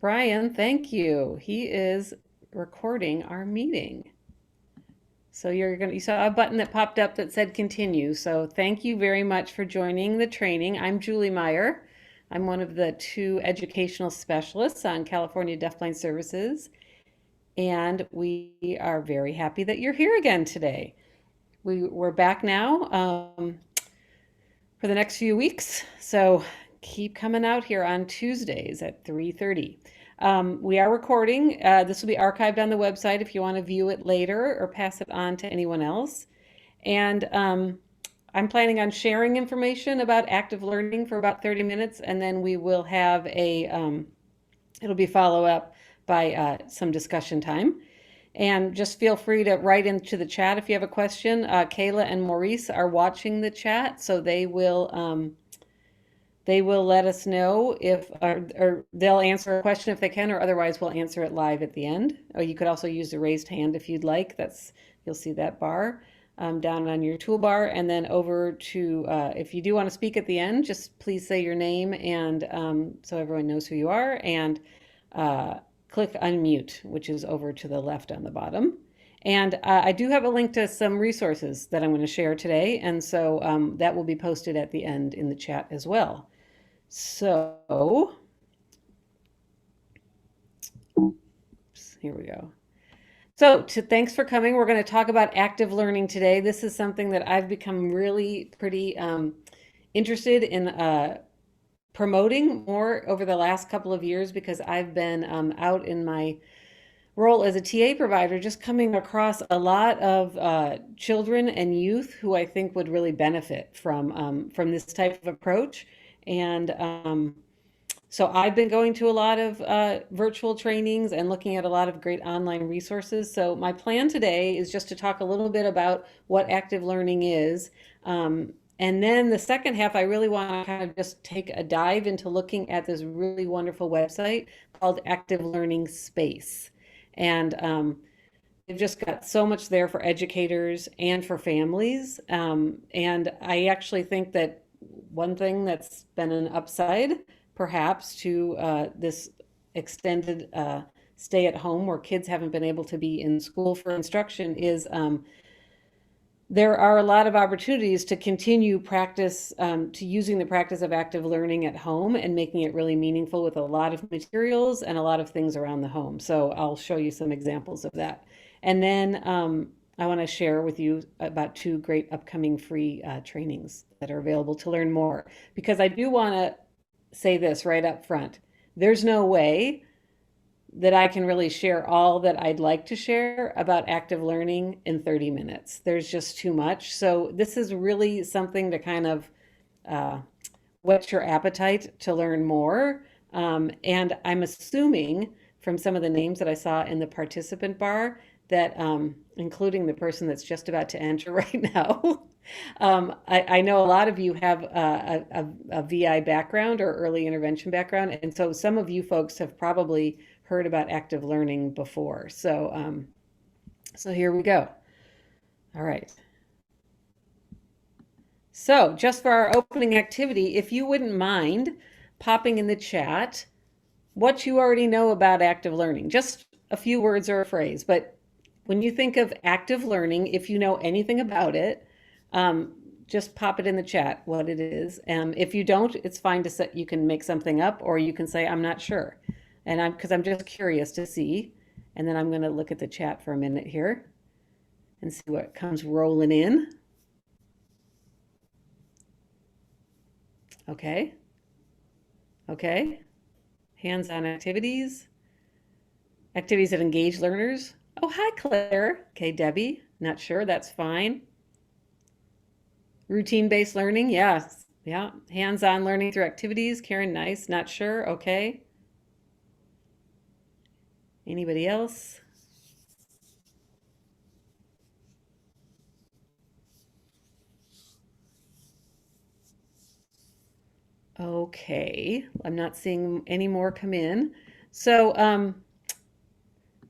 Brian, thank you. He is recording our meeting. So you saw a button that popped up that said continue. So thank you very much for joining the training. I'm Julie Maier. I'm one of the two educational specialists on California Deafblind Services, and we are very happy that you're here again today. We're back now for the next few weeks, so keep coming out here on Tuesdays at 3:30. We are recording. This will be archived on the website if you want to view it later or pass it on to anyone else. And I'm planning on sharing information about active learning for about 30 minutes, and then we will have it'll be follow up by some discussion time. And just feel free to write into the chat if you have a question. Kayla and Maurice are watching the chat, so they will let us know if, or they'll answer a question if they can, or otherwise we'll answer it live at the end. Or you could also use the raised hand if you'd like. You'll see that bar down on your toolbar, and then over to, if you do want to speak at the end, just please say your name and so everyone knows who you are, and click unmute, which is over to the left on the bottom. And I do have a link to some resources that I'm going to share today, and so that will be posted at the end in the chat as well. So, oops, here we go. So thanks for coming. We're going to talk about active learning today. This is something that I've become really pretty interested in promoting more over the last couple of years, because I've been out in my role as a TA provider, just coming across a lot of children and youth who I think would really benefit from this type of approach. And so I've been going to a lot of virtual trainings and looking at a lot of great online resources. So my plan today is just to talk a little bit about what active learning is. And then the second half, I really want to kind of just take a dive into looking at this really wonderful website called Active Learning Space. And they've just got so much there for educators and for families. And I actually think that one thing that's been an upside, perhaps, to this extended stay at home where kids haven't been able to be in school for instruction is there are a lot of opportunities to continue practice, to using the practice of active learning at home and making it really meaningful with a lot of materials and a lot of things around the home. So I'll show you some examples of that. And then I want to share with you about two great upcoming free trainings that are available to learn more. Because I do want to say this right up front. There's no way that I can really share all that I'd like to share about active learning in 30 minutes. There's just too much. So this is really something to kind of whet your appetite to learn more. And I'm assuming from some of the names that I saw in the participant bar that, including the person that's just about to enter right now, I know a lot of you have a VI background or early intervention background. And so some of you folks have probably heard about active learning before. So, so here we go. All right. So just for our opening activity, if you wouldn't mind popping in the chat what you already know about active learning, just a few words or a phrase. But when you think of active learning, if you know anything about it, just pop it in the chat what it is. If you don't, it's fine to set, you can make something up, or you can say, I'm not sure. And because I'm just curious to see. And then I'm going to look at the chat for a minute here and see what comes rolling in. Okay. Okay. Hands-on activities. Activities that engage learners. Oh, hi, Claire. Okay, Debbie. Not sure. That's fine. Routine-based learning. Yes. Yeah. Hands-on learning through activities. Karen, nice. Not sure. Okay. Anybody else? Okay, I'm not seeing any more come in. So if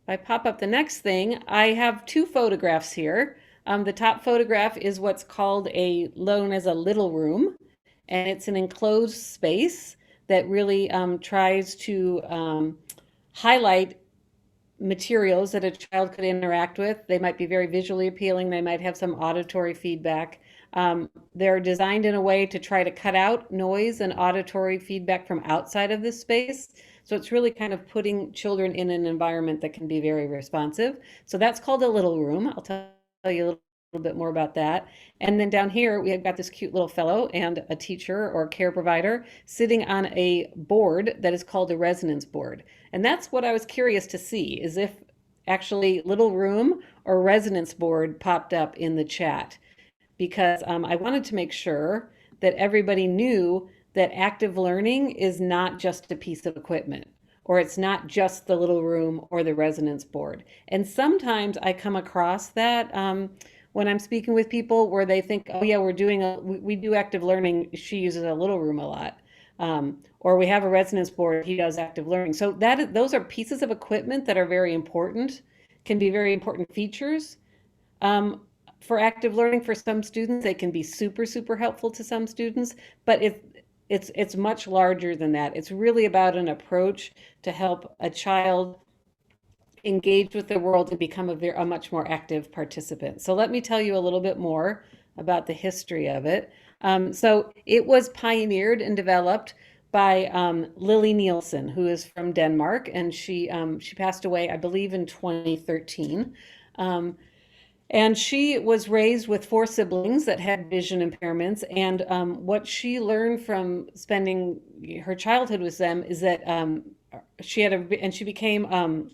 I pop up the next thing, I have two photographs here. The top photograph is what's called known as a little room, and it's an enclosed space that really tries to highlight materials that a child could interact with. They might be very visually appealing. They might have some auditory feedback. They're designed in a way to try to cut out noise and auditory feedback from outside of this space. So it's really kind of putting children in an environment that can be very responsive. So that's called a little room. I'll tell you a little bit more about that. And then down here, we have got this cute little fellow and a teacher or care provider sitting on a board that is called a resonance board. And that's what I was curious to see, is if actually little room or resonance board popped up in the chat, because I wanted to make sure that everybody knew that active learning is not just a piece of equipment, or it's not just the little room or the resonance board. And sometimes I come across that when I'm speaking with people where they think, oh yeah, we do active learning. She uses a little room a lot. Or we have a resonance board, he does active learning. So those are pieces of equipment that are very important, can be very important features. For active learning for some students, they can be super, super helpful to some students, but it's much larger than that. It's really about an approach to help a child engage with the world and become a much more active participant. So let me tell you a little bit more about the history of it. So it was pioneered and developed by Lily Nielsen, who is from Denmark, and she passed away, I believe, in 2013. And she was raised with four siblings that had vision impairments. And what she learned from spending her childhood with them is that she became,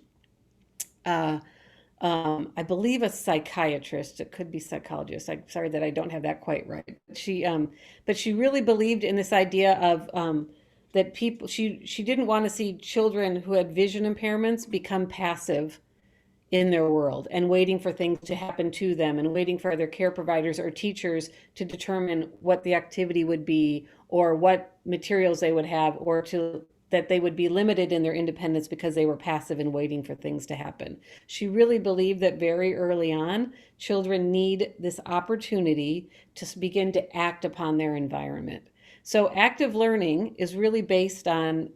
I believe, a psychiatrist. It could be psychologist. I'm sorry that I don't have that quite right. But she really believed in this idea of that people. She didn't want to see children who had vision impairments become passive in their world and waiting for things to happen to them and waiting for their care providers or teachers to determine what the activity would be or what materials they would have, or that they would be limited in their independence because they were passive and waiting for things to happen. She really believed that very early on, children need this opportunity to begin to act upon their environment. So active learning is really based on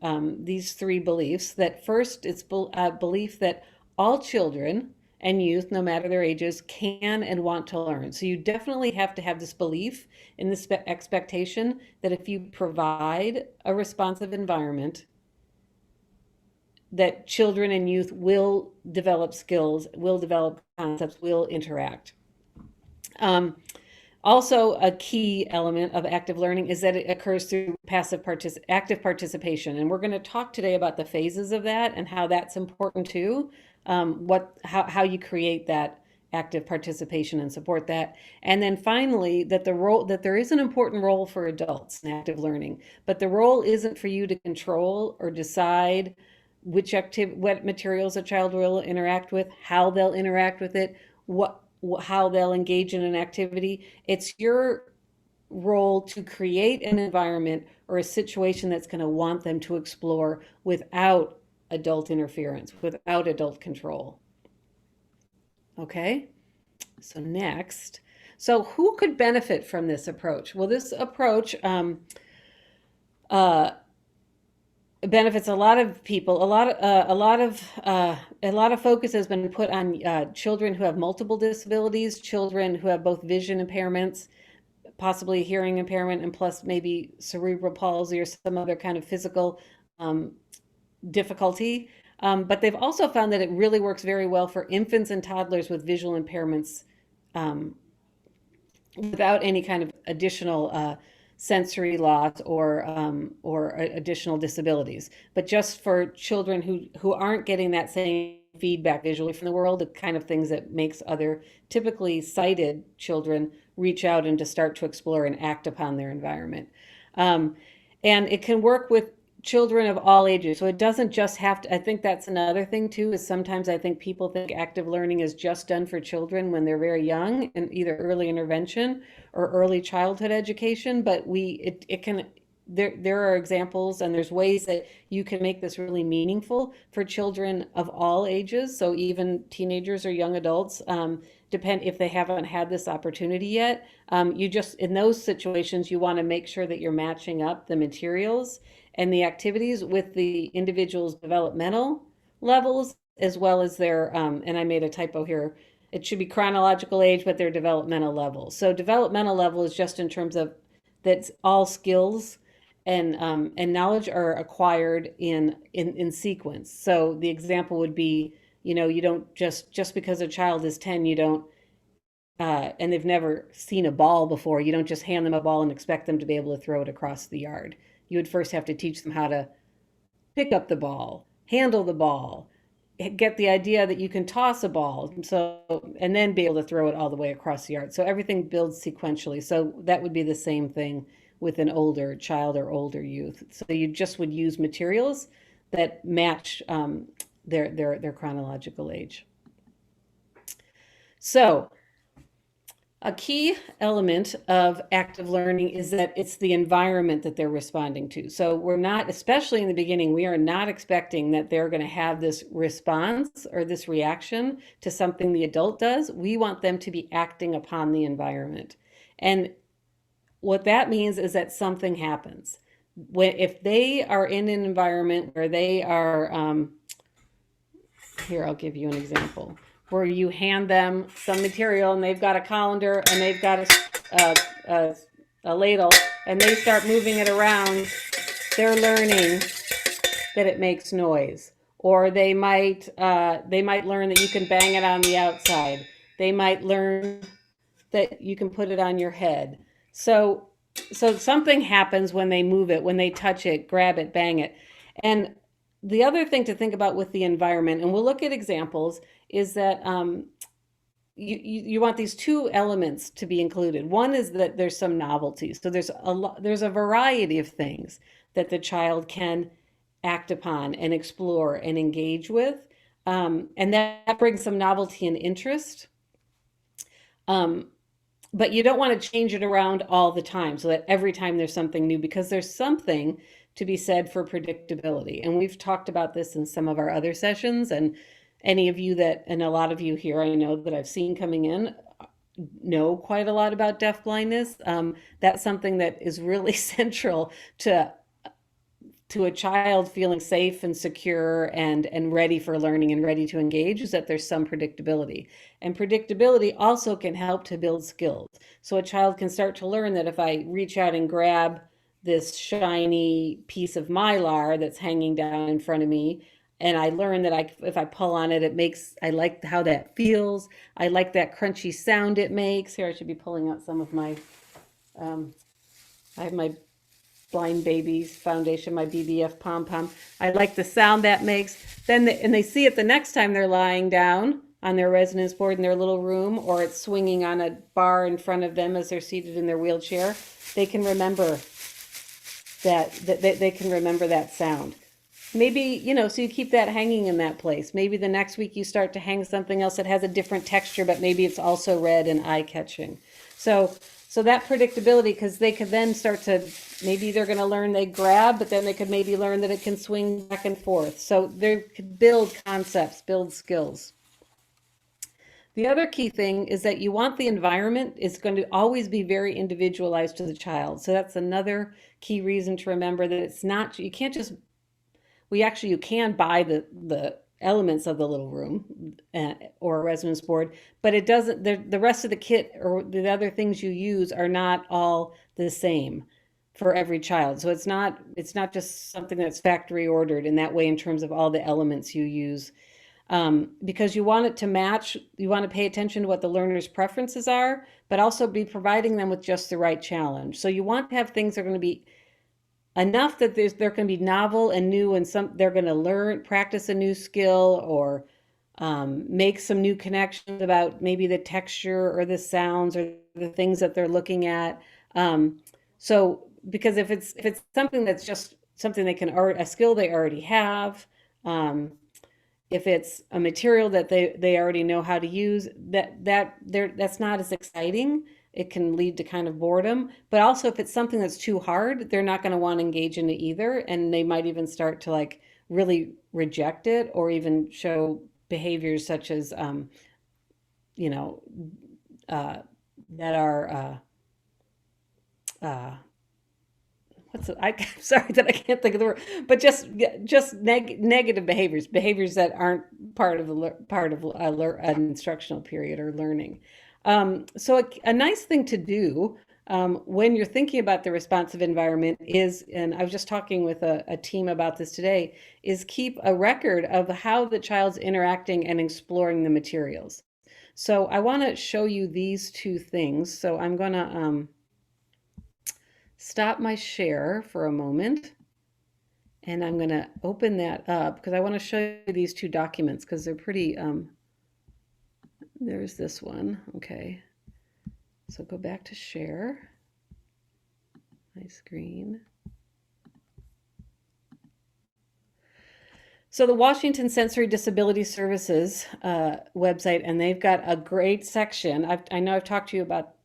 these three beliefs. That first, it's a belief that all children and youth, no matter their ages, can and want to learn. So you definitely have to have this belief in this expectation that if you provide a responsive environment, that children and youth will develop skills, will develop concepts, will interact. Also, a key element of active learning is that it occurs through active participation. And we're going to talk today about the phases of that and how that's important too. How you create that active participation and support that. And then finally, that there is an important role for adults in active learning, but the role isn't for you to control or decide what materials a child will interact with, how they'll interact with it, how they'll engage in an activity. It's your role to create an environment or a situation that's going to want them to explore without adult interference, without adult control. Okay, so next. So who could benefit from this approach? Well, this approach benefits a lot of people. A lot of focus has been put on children who have multiple disabilities, children who have both vision impairments, possibly hearing impairment, and plus maybe cerebral palsy or some other kind of physical difficulty. But they've also found that it really works very well for infants and toddlers with visual impairments without any kind of additional sensory loss or additional disabilities. But just for children who aren't getting that same feedback visually from the world, the kind of things that makes other typically sighted children reach out and to start to explore and act upon their environment. And it can work with children of all ages. So it doesn't just have to, I think that's another thing too, is sometimes I think people think active learning is just done for children when they're very young and either early intervention or early childhood education, but there are examples and there's ways that you can make this really meaningful for children of all ages. So even teenagers or young adults, depend if they haven't had this opportunity yet. In those situations, you want to make sure that you're matching up the materials and the activities with the individual's developmental, levels as well as their, and I made a typo here. It should be chronological age, but their developmental level. So developmental level is just in terms of that's all skills and knowledge are acquired in sequence. So the example would be, you don't just because a child is 10, you don't and they've never seen a ball before, you don't just hand them a ball and expect them to be able to throw it across the yard. You would first have to teach them how to pick up the ball, handle the ball, get the idea that you can toss a ball, and then be able to throw it all the way across the yard. So everything builds sequentially. So that would be the same thing with an older child or older youth. So you just would use materials that match their chronological age. So a key element of active learning is that it's the environment that they're responding to. So we're not, especially in the beginning, we are not expecting that they're going to have this response or this reaction to something the adult does. We want them to be acting upon the environment. And what that means is that something happens. If they are in an environment where they are, here, I'll give you an example where you hand them some material and they've got a colander and they've got a ladle and they start moving it around, they're learning that it makes noise. Or they might learn that you can bang it on the outside. They might learn that you can put it on your head. So something happens when they move it, when they touch it, grab it, bang it. And the other thing to think about with the environment, and we'll look at examples, is that you want these two elements to be included. One is that there's some novelty. So there's a variety of things that the child can act upon and explore and engage with. And that brings some novelty and interest. But you don't want to change it around all the time so that every time there's something new, because there's something to be said for predictability. And we've talked about this in some of our other sessions. And any of you and a lot of you here, I know that I've seen coming in, know quite a lot about deafblindness. That's something that is really central to a child feeling safe and secure and ready for learning and ready to engage, is that there's some predictability. And predictability also can help to build skills. So a child can start to learn that if I reach out and grab this shiny piece of mylar that's hanging down in front of me, and I learn that if I pull on it, I like how that feels. I like that crunchy sound it makes. Here, I should be pulling out some of my, I have my Blind Babies Foundation, my BBF pom-pom. I like the sound that makes. And they see it the next time they're lying down on their resonance board in their little room, or it's swinging on a bar in front of them as they're seated in their wheelchair. They can remember that they can remember that sound. Maybe, so you keep that hanging in that place. Maybe the next week you start to hang something else that has a different texture, but maybe it's also red and eye-catching. So that predictability, because they could then start to, maybe they're going to learn they grab, but then they could maybe learn that it can swing back and forth. So they could build concepts, build skills. The other key thing is that you want the environment is going to always be very individualized to the child. So that's another key reason to remember that it's not, you can't just, you can buy the elements of the little room or a resonance board, but it doesn't, the rest of the kit or the other things you use are not all the same for every child. So it's not just something that's factory ordered in that way in terms of all the elements you use, because you want it to match, you want to pay attention to what the learner's preferences are, but also be providing them with just the right challenge. So you want to have things that are going to be enough that they're going to be novel and new, and they're going to practice a new skill, or make some new connections about maybe the texture or the sounds or the things that they're looking at. So because if it's something that's just something a skill they already have, if it's a material that they already know how to use, that's not as exciting. It can lead to kind of boredom. But also if it's something that's too hard, they're not going to want to engage in it either. And they might even start to really reject it, or even show behaviors such as, that are, I'm sorry that I can't think of the word, but just negative behaviors that aren't part of an instructional period or learning. So a nice thing to do when you're thinking about the responsive environment is, and I was just talking with a team about this today, is keep a record of how the child's interacting and exploring the materials. So I want to show you these two things. So I'm going to stop my share for a moment, and I'm going to open that up because I want to show you these two documents because they're pretty, there's this one. Okay. So go back to share my screen. So the Washington Sensory Disability Services website, and they've got a great section. I know I've talked to you about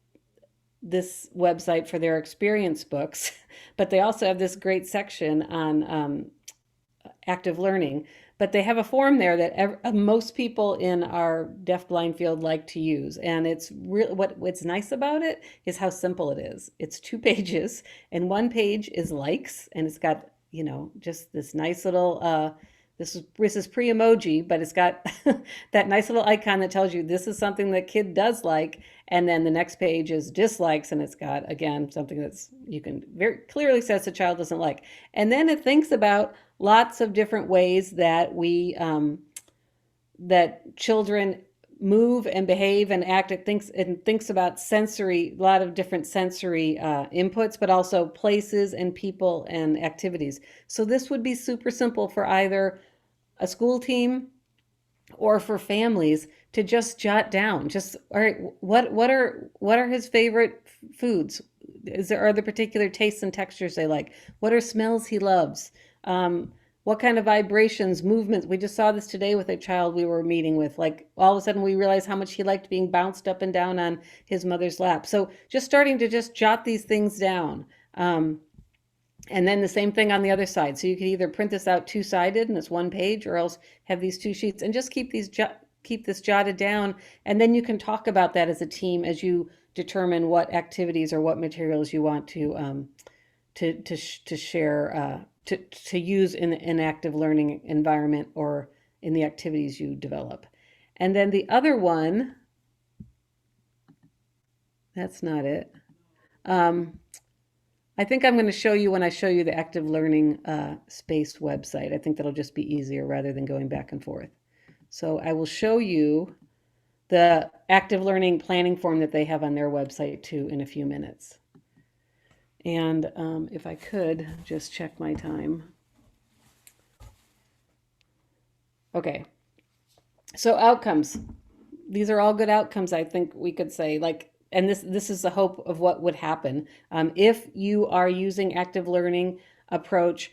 this website for their experience books, but they also have this great section on active learning. But they have a form there that most people in our deaf-blind field like to use, and it's real. What's nice about it is how simple it is. It's 2 pages, and one page is likes, and it's got just this nice little. This is pre-emoji, but it's got that nice little icon that tells you this is something that kid does like, and then the next page is dislikes, and it's got again something that's you can very clearly says the child doesn't like, and then it thinks about lots of different ways that that children move and behave and act. It thinks about sensory, a lot of different sensory inputs, but also places and people and activities. So this would be super simple for either a school team or for families to just jot down. Just all right, what are his favorite foods? Are there particular tastes and textures they like? What are smells he loves? What kind of vibrations, movements? We just saw this today with a child we were meeting with. Like all of a sudden we realized how much he liked being bounced up and down on his mother's lap. So just starting to just jot these things down. And then the same thing on the other side. So you could either print this out two-sided and it's one page, or else have these two sheets and just keep this jotted down. And then you can talk about that as a team as you determine what activities or what materials you want to share, to use in an active learning environment or in the activities you develop. And then the other one, that's not it. I think I'm going to show you when I show you the active learning space website. I think that'll just be easier rather than going back and forth. So I will show you the active learning planning form that they have on their website too in a few minutes. And if I could just check my time. Okay. So outcomes. These are all good outcomes, I think we could say. Like, and this is the hope of what would happen if you are using active learning approach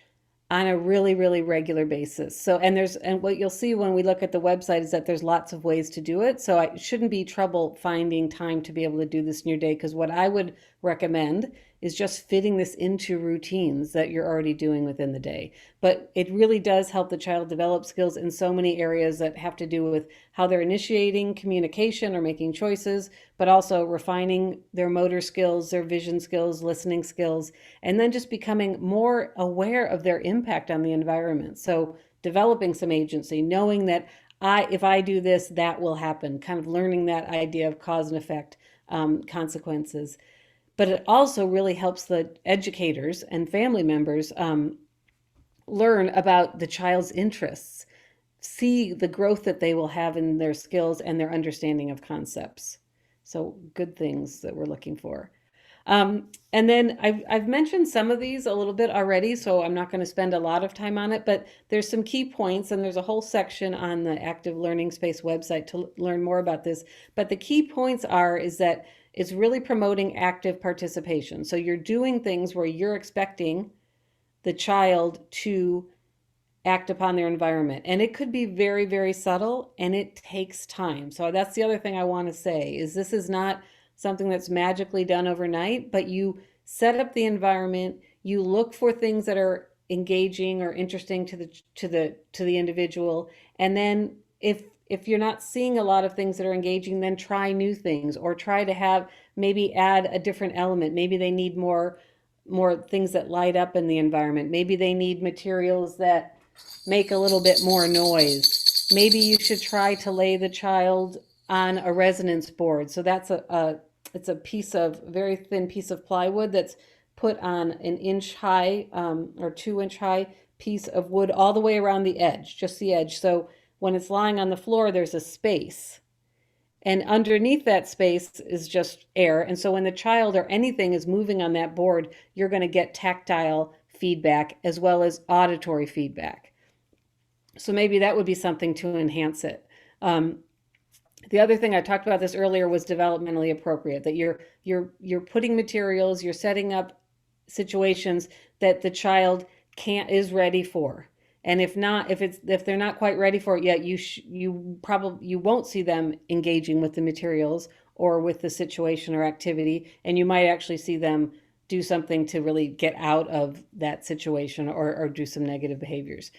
on a really, really regular basis. So, and what you'll see when we look at the website is that there's lots of ways to do it. So it shouldn't be trouble finding time to be able to do this in your day, because what I would recommend is just fitting this into routines that you're already doing within the day. But it really does help the child develop skills in so many areas that have to do with how they're initiating communication or making choices, but also refining their motor skills, their vision skills, listening skills, and then just becoming more aware of their impact on the environment. So developing some agency, knowing that if I do this, that will happen, kind of learning that idea of cause and effect, consequences. But it also really helps the educators and family members learn about the child's interests, see the growth that they will have in their skills and their understanding of concepts. So good things that we're looking for. And then I've mentioned some of these a little bit already, so I'm not going to spend a lot of time on it, but there's some key points, and there's a whole section on the Active Learning Space website to learn more about this. But the key points is that it's really promoting active participation. So you're doing things where you're expecting the child to act upon their environment. And it could be very, very subtle, and it takes time. So that's the other thing I want to say is this is not something that's magically done overnight, but you set up the environment, you look for things that are engaging or interesting to the individual, and then if you're not seeing a lot of things that are engaging, then try new things or try to have maybe add a different element. Maybe they need more more things that light up in the environment. Maybe they need materials that make a little bit more noise. Maybe you should try to lay the child on a resonance board. So that's it's a piece of very thin piece of plywood that's put on an inch high or 2 inch high piece of wood all the way around the edge, just the edge. So when it's lying on the floor, there's a space. And underneath that space is just air. And so when the child or anything is moving on that board, you're going to get tactile feedback as well as auditory feedback. So maybe that would be something to enhance it. The other thing I talked about this earlier was developmentally appropriate, that you're putting materials, you're setting up situations that the child can't is ready for. And if not, if they're not quite ready for it yet, you won't see them engaging with the materials or with the situation or activity, and you might actually see them do something to really get out of that situation or do some negative behaviors.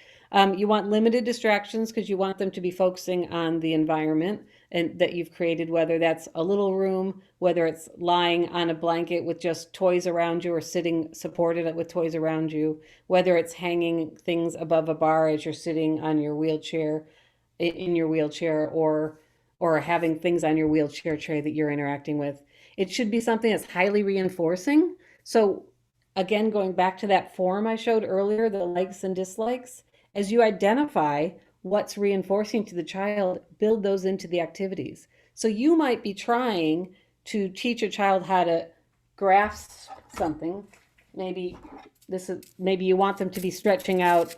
You want limited distractions because you want them to be focusing on the environment and that you've created, whether that's a little room, whether it's lying on a blanket with just toys around you or sitting supported with toys around you, whether it's hanging things above a bar as you're sitting on your wheelchair, in your wheelchair, or having things on your wheelchair tray that you're interacting with. It should be something that's highly reinforcing. So again, going back to that form I showed earlier, the likes and dislikes, as you identify what's reinforcing to the child, build those into the activities. So you might be trying to teach a child how to grasp something. Maybe maybe you want them to be stretching out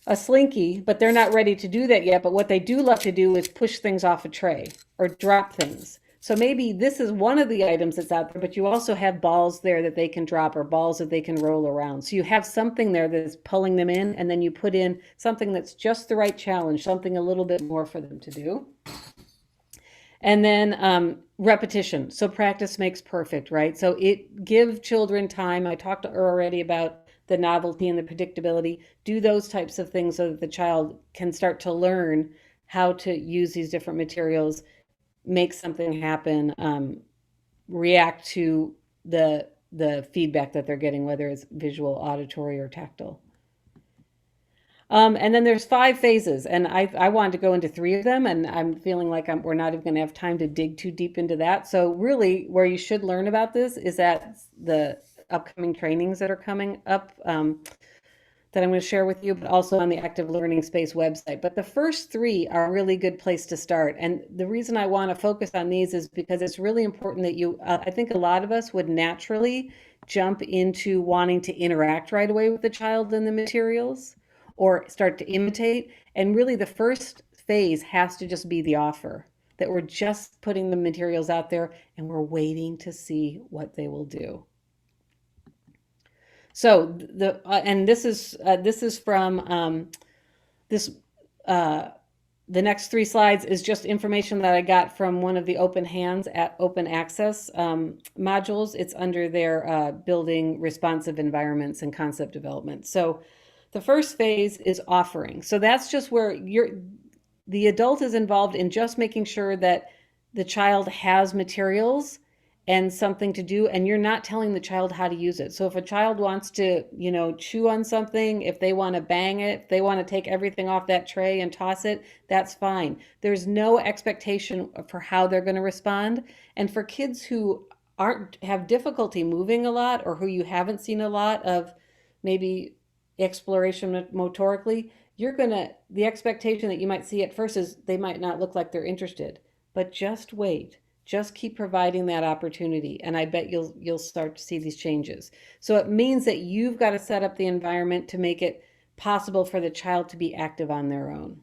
a slinky, but they're not ready to do that yet. But what they do love to do is push things off a tray or drop things. So maybe this is one of the items that's out there, but you also have balls there that they can drop or balls that they can roll around. So you have something there that's pulling them in, and then you put in something that's just the right challenge, something a little bit more for them to do. And then repetition. So practice makes perfect, right? So give children time. I talked already about the novelty and the predictability. Do those types of things so that the child can start to learn how to use these different materials, make something happen, react to the feedback that they're getting, whether it's visual, auditory, or tactile. And then there's 5 phases, and I wanted to go into 3 of them, and I'm feeling like we're not even going to have time to dig too deep into that. So really, where you should learn about this is at the upcoming trainings that are coming up that I'm going to share with you, but also on the Active Learning Space website. But the first 3 are a really good place to start. And the reason I want to focus on these is because it's really important that I think a lot of us would naturally jump into wanting to interact right away with the child and the materials or start to imitate. And really the first phase has to just be the offer, that we're just putting the materials out there and we're waiting to see what they will do. So and this is from this the next 3 slides is just information that I got from one of the Open Hands at Open Access modules. It's under their building responsive environments and concept development. So the first phase is offering. So that's just where the adult is involved in just making sure that the child has materials and something to do, and you're not telling the child how to use it. So if a child wants to, chew on something, if they want to bang it, if they want to take everything off that tray and toss it, that's fine. There's no expectation for how they're going to respond. And for kids who have difficulty moving a lot, or who you haven't seen a lot of maybe exploration motorically, the expectation that you might see at first is they might not look like they're interested. But just wait. Just keep providing that opportunity, and I bet you'll start to see these changes. So it means that you've got to set up the environment to make it possible for the child to be active on their own.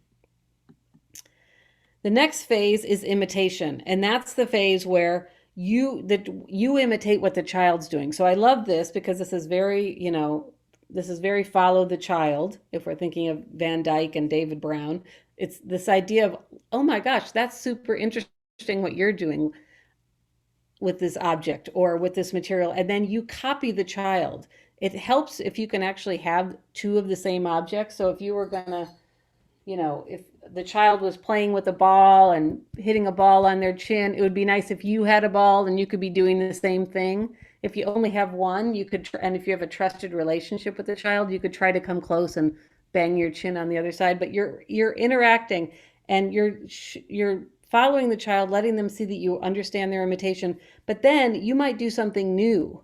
The next phase is imitation, and that's the phase where you imitate what the child's doing. So I love this because this is very follow the child. If we're thinking of Van Dyke and David Brown, it's this idea of, oh my gosh, that's super interesting what you're doing with this object or with this material, and then you copy the child. It helps if you can actually have 2 of the same objects. So if you were gonna, if the child was playing with a ball and hitting a ball on their chin, it would be nice if you had a ball and you could be doing the same thing. if you only have one, you could, and if you have a trusted relationship with the child, you could try to come close and bang your chin on the other side. But you're interacting, and you're following the child, letting them see that you understand their imitation. But then you might do something new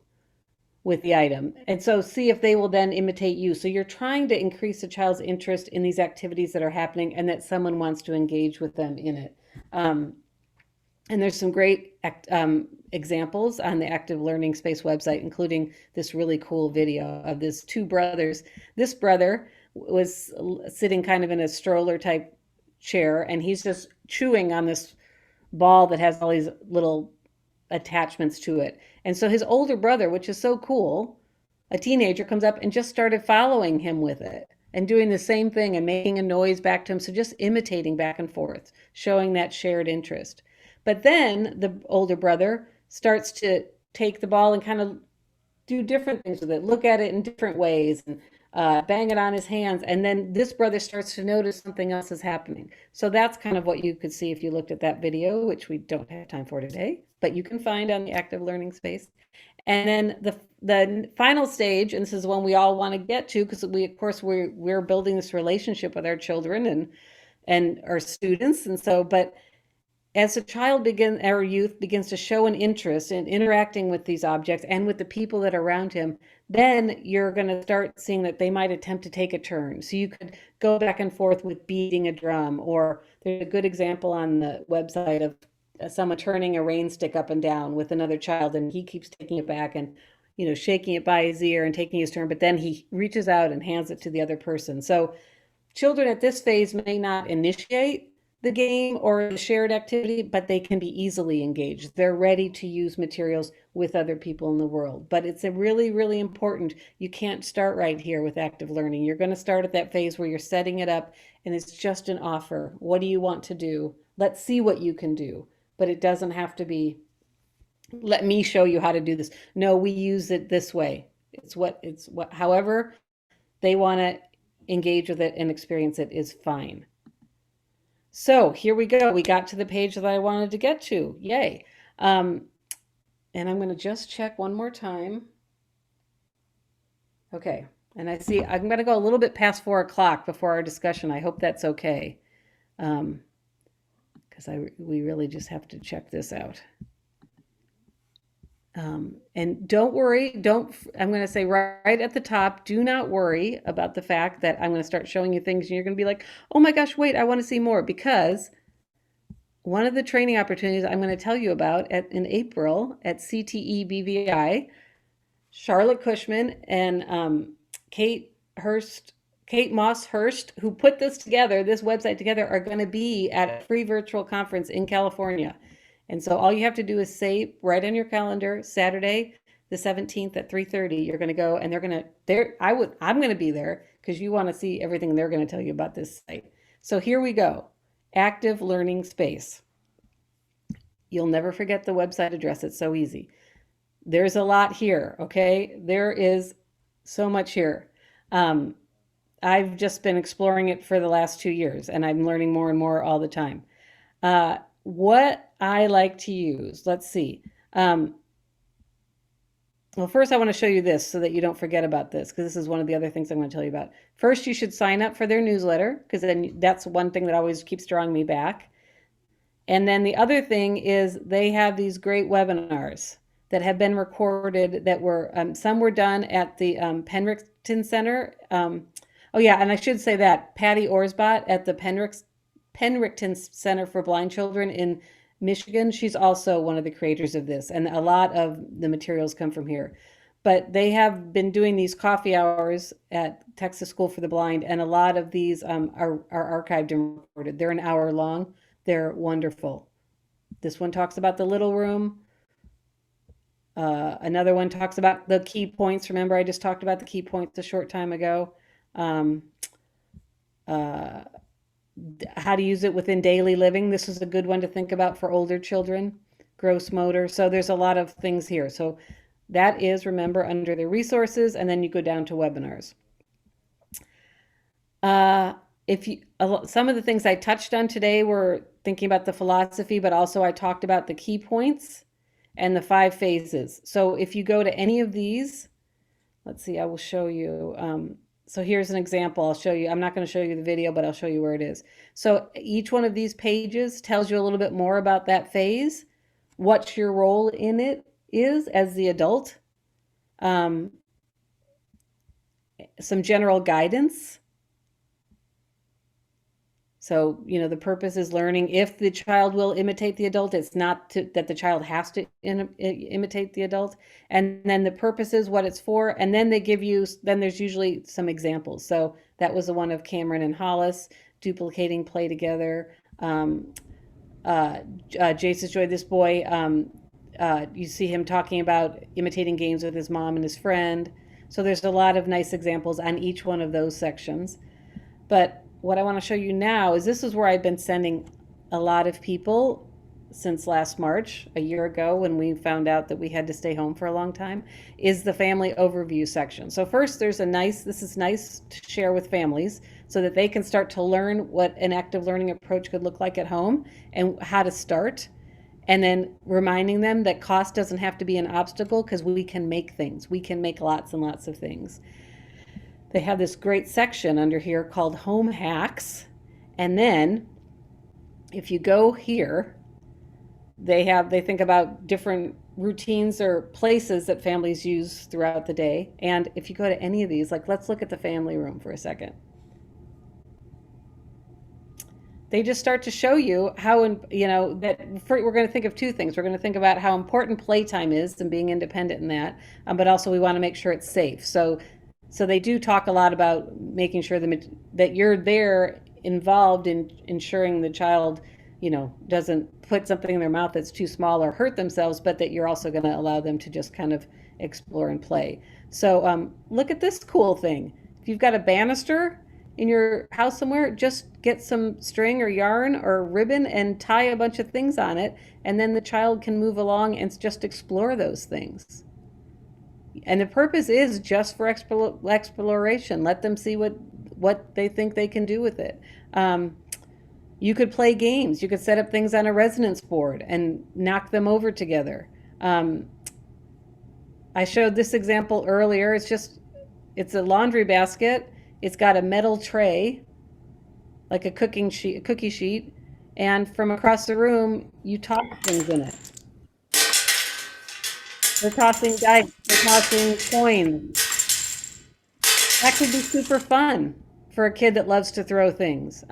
with the item. And so see if they will then imitate you. So you're trying to increase the child's interest in these activities that are happening and that someone wants to engage with them in it. And there's some great examples on the Active Learning Space website, including this really cool video of this two brothers. This brother was sitting kind of in a stroller type chair, and he's just chewing on this ball that has all these little attachments to it. And so his older brother, which is so cool, a teenager, comes up and just started following him with it and doing the same thing and making a noise back to him. So just imitating back and forth, showing that shared interest. But then the older brother starts to take the ball and kind of do different things with it, look at it in different ways, and bang it on his hands. And then this brother starts to notice something else is happening. So that's kind of what you could see if you looked at that video, which we don't have time for today, but you can find on the Active Learning Space. And then the final stage, and this is one we all want to get to, because we, of course, we're building this relationship with our children and our students. And so, but as a child or youth begins to show an interest in interacting with these objects and with the people that are around him, then you're going to start seeing that they might attempt to take a turn. So you could go back and forth with beating a drum, or there's a good example on the website of someone turning a rain stick up and down with another child, and he keeps taking it back and shaking it by his ear and taking his turn, but then he reaches out and hands it to the other person. So children at this phase may not initiate the game or the shared activity, but they can be easily engaged. They're ready to use materials with other people in the world. But it's a really, really important. You can't start right here with active learning. You're going to start at that phase where you're setting it up and it's just an offer. What do you want to do? Let's see what you can do. But it doesn't have to be, let me show you how to do this. No, we use it this way. However they want to engage with it and experience it is fine. So here we go. We got to the page that I wanted to get to. Yay. And I'm going to just check one more time. Okay. And I see I'm going to go a little bit past 4 o'clock before our discussion. I hope that's okay. Because we really just have to check this out. And don't worry, I'm going to say right at the top, do not worry about the fact that I'm going to start showing you things and you're going to be like, oh my gosh, wait, I want to see more. Because one of the training opportunities I'm going to tell you about in April at CTE BVI, Charlotte Cushman and Kate Moss Hurst, who put this website together, are going to be at a free virtual conference in California. And so all you have to do is say right on your calendar, Saturday, the 17th at 3:30, you're going to go, and I'm going to be there because you want to see everything they're going to tell you about this site. So here we go. Active Learning Space. You'll never forget the website address. It's so easy. There's a lot here, okay? There is so much here. I've just been exploring it for the last 2 years, and I'm learning more and more all the time. What I like to use, let's see. Well, first I want to show you this so that you don't forget about this, because this is one of the other things I'm going to tell you about. First, you should sign up for their newsletter, because then that's one thing that always keeps drawing me back. And then the other thing is they have these great webinars that have been recorded that were, some were done at the Penricton Center. Oh yeah, and I should say that Patty Orsbot at the Penricton Center for Blind Children in Michigan, she's also one of the creators of this, and a lot of the materials come from here. But they have been doing these coffee hours at Texas School for the Blind, and a lot of these are archived and recorded. They're an hour long. They're wonderful. This one talks about the little room. Another one talks about the key points. Remember, I just talked about the key points a short time ago. How to use it within daily living. This is a good one to think about for older children. Gross motor. So there's a lot of things here. So that is, remember, under the resources, and then you go down to webinars. Some of the things I touched on today were thinking about the philosophy, but also I talked about the key points. and the 5 phases. So if you go to any of these, let's see, I will show you. So here's an example. I'll show you. I'm not going to show you the video, but I'll show you where it is. So each one of these pages tells you a little bit more about that phase, what your role in it is as the adult, um, some general guidance. So, the purpose is learning if the child will imitate the adult. It's not that the child has to imitate the adult. And then the purpose is what it's for. And then then there's usually some examples. So that was the one of Cameron and Hollis, duplicating play together. Jace's Joy, this boy, you see him talking about imitating games with his mom and his friend. So there's a lot of nice examples on each one of those sections. But what I want to show you now is this is where I've been sending a lot of people since last March, a year ago, when we found out that we had to stay home for a long time, is the family overview section. So first, this is nice to share with families so that they can start to learn what an active learning approach could look like at home and how to start. And then reminding them that cost doesn't have to be an obstacle because we can make things. We can make lots and lots of things. They have this great section under here called Home Hacks. And then if you go here, they think about different routines or places that families use throughout the day. And if you go to any of these, like let's look at the family room for a second. They just start to show you how, we're going to think of two things. We're going to think about how important playtime is and being independent in that, but also we want to make sure it's safe. So they do talk a lot about making sure that you're there involved in ensuring the child, doesn't put something in their mouth that's too small or hurt themselves, but that you're also going to allow them to just kind of explore and play. So look at this cool thing. If you've got a banister in your house somewhere, just get some string or yarn or ribbon and tie a bunch of things on it, and then the child can move along and just explore those things. And the purpose is just for exploration. Let them see what they think they can do with it. You could play games. You could set up things on a resonance board and knock them over together. I showed this example earlier. It's a laundry basket. It's got a metal tray, like a cookie sheet, and from across the room, you toss things in it. They're tossing dice. They're tossing coins. That could be super fun for a kid that loves to throw things.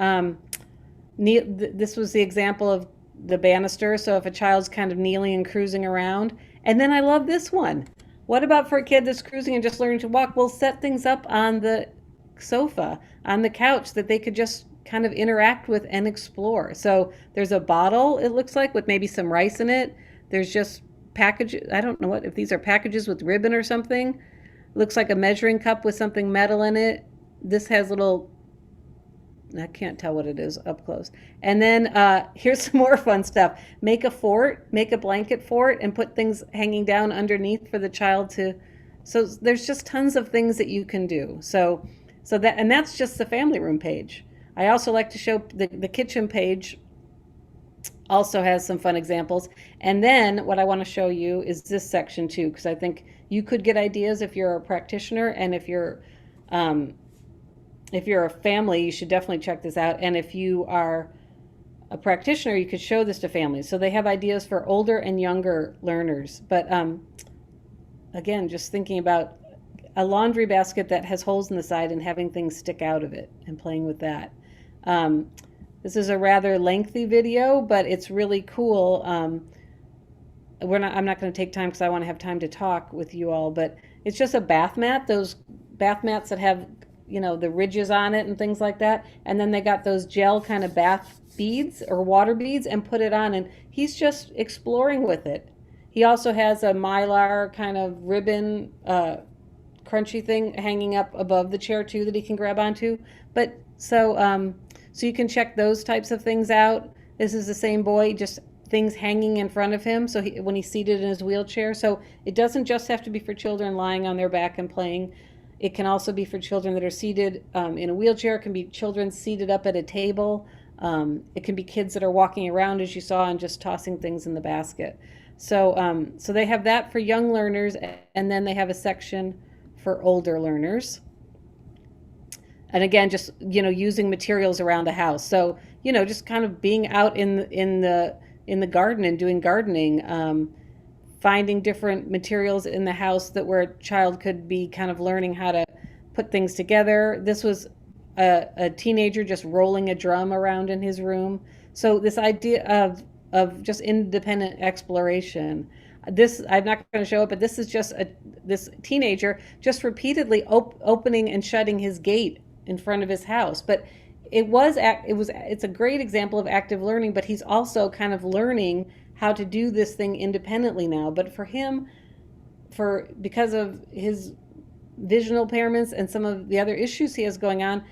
This was the example of the banister. So if a child's kind of kneeling and cruising around, and then I love this one. What about for a kid that's cruising and just learning to walk? We'll set things up on the sofa, on the couch that they could just kind of interact with and explore. So there's a bottle, it looks like, with maybe some rice in it. There's just packages. I don't know if these are packages with ribbon or something. Looks like a measuring cup with something metal in it. This has I can't tell what it is up close. And then here's some more fun stuff. Make a fort, make a blanket fort, and put things hanging down underneath for the child to. So there's just tons of things that you can do. So that's just the family room page. I also like to show the kitchen page. Also has some fun examples. And then what I want to show you is this section too, because I think you could get ideas if you're a practitioner, and if you're a family, you should definitely check this out. And if you are a practitioner, you could show this to families. So they have ideas for older and younger learners. But again, just thinking about a laundry basket that has holes in the side and having things stick out of it and playing with that. This is a rather lengthy video, but it's really cool. I'm not going to take time because I want to have time to talk with you all, but it's just a bath mat, those bath mats that have, the ridges on it and things like that. And then they got those gel kind of bath beads or water beads and put it on, and he's just exploring with it. He also has a mylar kind of ribbon, crunchy thing hanging up above the chair too that he can grab onto. But so you can check those types of things out. This is the same boy, just things hanging in front of him. So when he's seated in his wheelchair. So it doesn't just have to be for children lying on their back and playing. It can also be for children that are seated in a wheelchair. It can be children seated up at a table. It can be kids that are walking around, as you saw, and just tossing things in the basket. So they have that for young learners, and then they have a section for older learners. And again, just using materials around the house. So just kind of being out in the garden and doing gardening, finding different materials in the house that where a child could be kind of learning how to put things together. This was a teenager just rolling a drum around in his room. So this idea of just independent exploration. This I'm not going to show it, but this is just this teenager just repeatedly opening and shutting his gate in front of his house. But it's a great example of active learning, but he's also kind of learning how to do this thing independently now. But for him, because of his visual impairments and some of the other issues he has going on,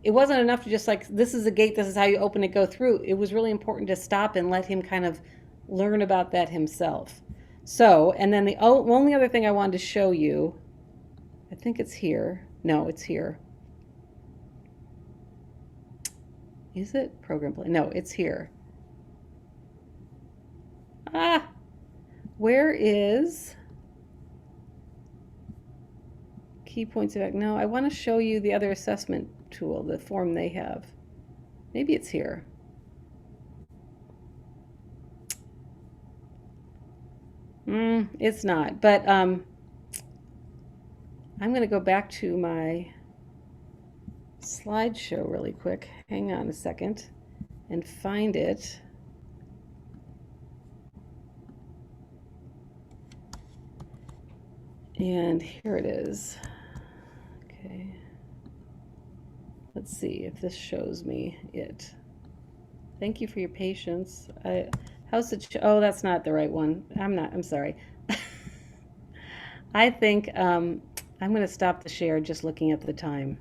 it wasn't enough to just like, this is a gate, this is how you open it, go through. It was really important to stop and let him kind of learn about that himself. So, and then the only other thing I wanted to show you, I think it's here. No, it's here. Is it program play? No, it's here. Ah, where is key points of act? No, I want to show you the other assessment tool, the form they have. Maybe it's here. It's not, but I'm going to go back to my slideshow really quick. Hang on a second and find it. And here it is. Okay. Let's see if this shows me it. Thank you for your patience. How's it? Oh, that's not the right one. I'm sorry. I think I'm going to stop the share just looking at the time.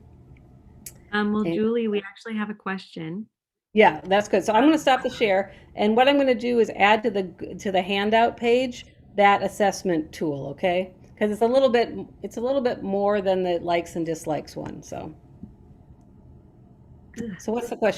Well, And, Julie, we actually have a question. yeah, that's good. So I'm going to stop the share. And what I'm going to do is add to the handout page that assessment tool, okay? Because it's a little bit more than the likes and dislikes one. So what's the question?